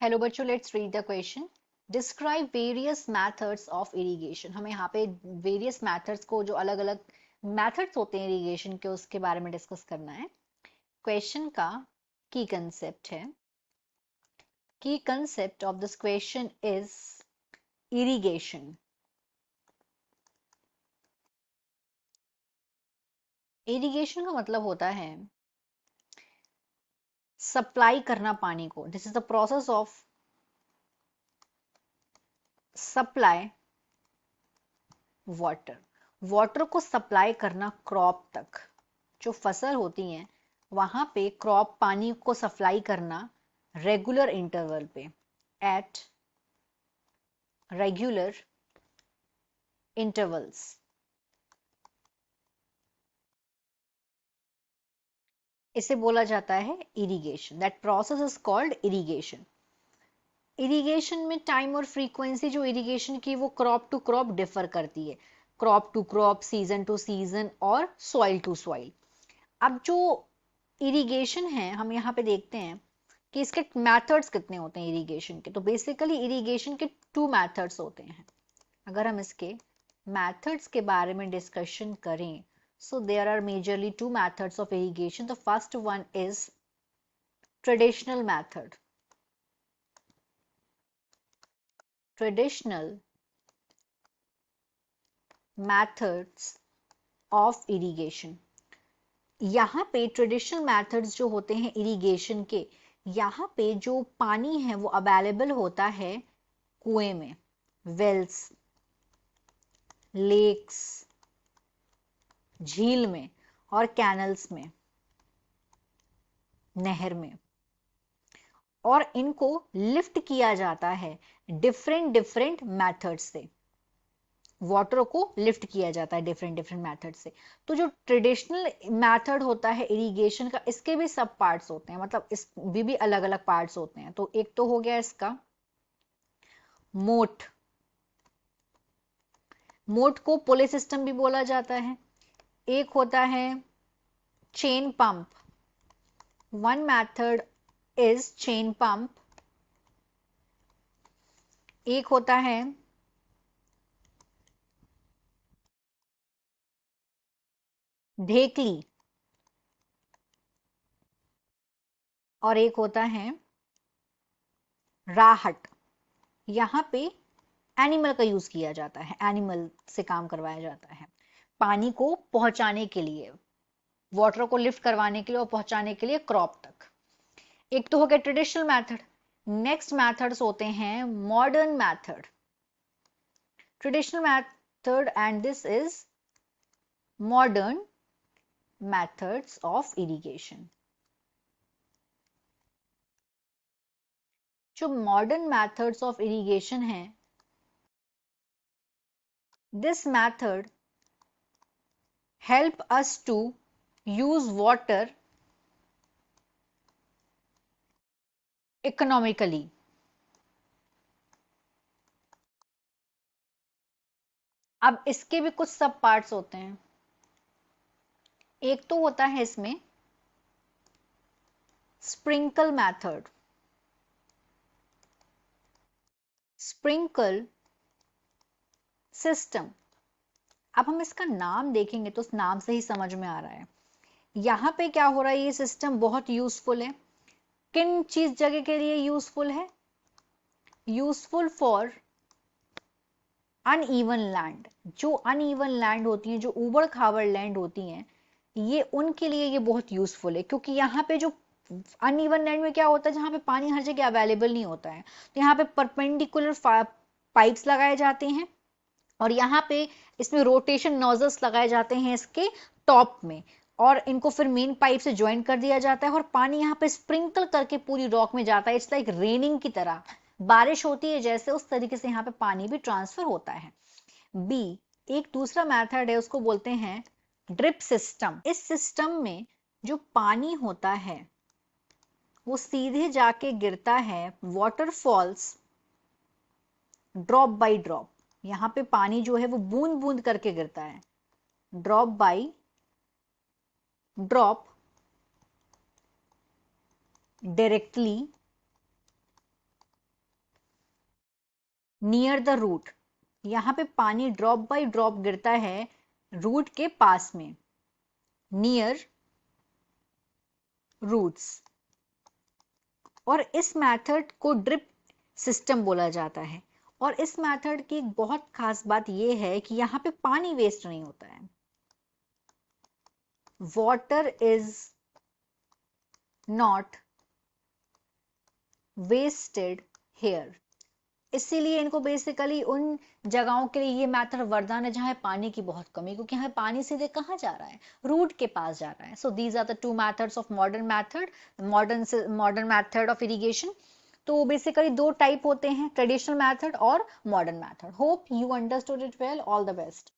Hello बच्चों, let's read the question. Describe various methods of irrigation. हमें यहाँ पे वेरियस मेथड्स को, जो अलग अलग मेथड्स होते हैं इरिगेशन के, उसके बारे में डिस्कस करना है। क्वेश्चन का की कंसेप्ट है, की concept of this question is irrigation. Irrigation का मतलब होता है सप्लाई करना पानी को। This is the process of supply water. Water को सप्लाई करना क्रॉप तक, जो फसल होती हैं वहां पे क्रॉप पानी को सप्लाई करना रेगुलर इंटरवल पे, एट रेगुलर इंटरवल्स। इसे बोला जाता है irrigation. That process is called irrigation. Irrigation में टाइम और फ्रीक्वेंसी जो इरिगेशन की, वो क्रॉप टू क्रॉप डिफर करती है। Crop to crop, season to season और सॉइल टू सॉइल। अब जो इरिगेशन है, हम यहाँ पे देखते हैं कि इसके मेथड्स कितने होते हैं इरिगेशन के। तो बेसिकली इरिगेशन के टू मेथड्स होते हैं। अगर हम इसके मेथड्स के बारे में डिस्कशन करें, so there are majorly two methods of irrigation. The first one is traditional method. Traditional methods of irrigation. यहाँ पे ट्रेडिशनल मेथड्स जो होते हैं इरिगेशन के, यहाँ पे जो पानी है वो अवेलेबल होता है कुएं में, वेल्स, लेक्स, झील में और कैनल्स में, नहर में। और इनको लिफ्ट किया जाता है डिफरेंट डिफरेंट मेथड से। वाटर को लिफ्ट किया जाता है डिफरेंट डिफरेंट मेथड से। तो जो ट्रेडिशनल मेथड होता है इरिगेशन का, इसके भी सब पार्ट्स होते हैं, मतलब इस भी अलग अलग पार्ट्स होते हैं। तो एक तो हो गया इसका मोट। मोट को पुले सिस्टम भी बोला जाता है। एक होता है chain pump. One method is chain pump. एक होता है ढेकली और एक होता है राहट। यहां पे एनिमल का यूज किया जाता है, एनिमल से काम करवाया जाता है पानी को पहुंचाने के लिए, वाटर को लिफ्ट करवाने के लिए और पहुंचाने के लिए क्रॉप तक। एक तो हो गया ट्रेडिशनल मेथड। नेक्स्ट मेथड्स होते हैं modern method. Traditional method and this is modern methods of irrigation. जो मॉडर्न मेथड्स ऑफ इरिगेशन है, this method help us to use water economically. अब इसके भी कुछ सब पार्ट्स होते हैं। एक तो होता है इसमें स्प्रिंकल मेथड। Sprinkle system. अब हम इसका नाम देखेंगे तो उस नाम से ही समझ में आ रहा है यहां पे क्या हो रहा है। ये सिस्टम बहुत यूजफुल है। किन चीज जगह के लिए यूजफुल है? Useful for uneven land. जो अनइवन लैंड होती हैं, जो उबड़ खाबड़ लैंड होती हैं, ये उनके लिए ये बहुत यूजफुल है। क्योंकि यहाँ पे जो अनइवन लैंड में क्या होता है, जहाँ पे पानी हर जगह अवेलेबल नहीं होता है, तो यहाँ पे परपेंडिकुलर पाइप्स लगाए जाते हैं और यहाँ पे इसमें रोटेशन नोजल्स लगाए जाते हैं इसके टॉप में, और इनको फिर मेन पाइप से ज्वाइन कर दिया जाता है और पानी यहाँ पे स्प्रिंकल करके पूरी रॉक में जाता है। इट्स लाइक रेनिंग की तरह, बारिश होती है जैसे, उस तरीके से यहाँ पे पानी भी ट्रांसफर होता है। बी, एक दूसरा मेथड है, उसको बोलते हैं ड्रिप सिस्टम। इस सिस्टम में जो पानी होता है वो सीधे जाके गिरता है वाटरफॉल्स, ड्रॉप बाय ड्रॉप। यहां पे पानी जो है वो बूंद बूंद करके गिरता है, drop by drop, directly near the root, यहाँ पे पानी ड्रॉप बाय ड्रॉप गिरता है रूट के पास में, नियर रूट्स। और इस मेथड को ड्रिप सिस्टम बोला जाता है। और इस मेथड की एक बहुत खास बात यह है कि यहाँ पे पानी वेस्ट नहीं होता है, water is not wasted here. इसीलिए इनको बेसिकली उन जगहों के लिए ये मेथड वरदान है जहां पानी की बहुत कमी, क्योंकि यहाँ पानी सीधे कहाँ जा रहा है, रूट के पास जा रहा है। So these are the two methods of modern method of irrigation. तो बेसिकली दो टाइप होते हैं, ट्रेडिशनल मेथड और modern method. Hope you understood it well. All the best.